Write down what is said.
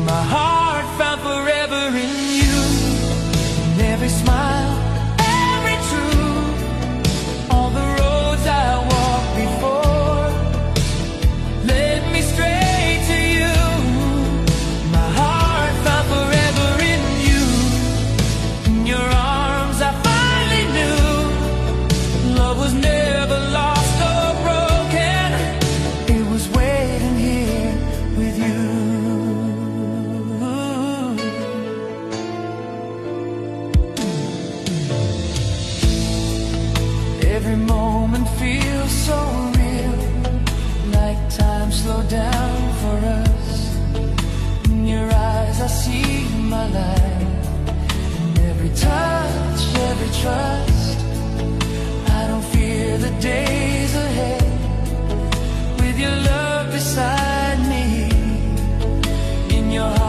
My heart found forever in you, in every smile, every truth. All the roads I walked before led me straight to you. My heart found forever in you. In your arms I finally knew love was never lost or broken. It was waiting here with you. Every moment feels so real, like time slowed down for us. In your eyes I see my life, in every touch, every trust. I don't fear the days ahead, with your love beside me. In your heart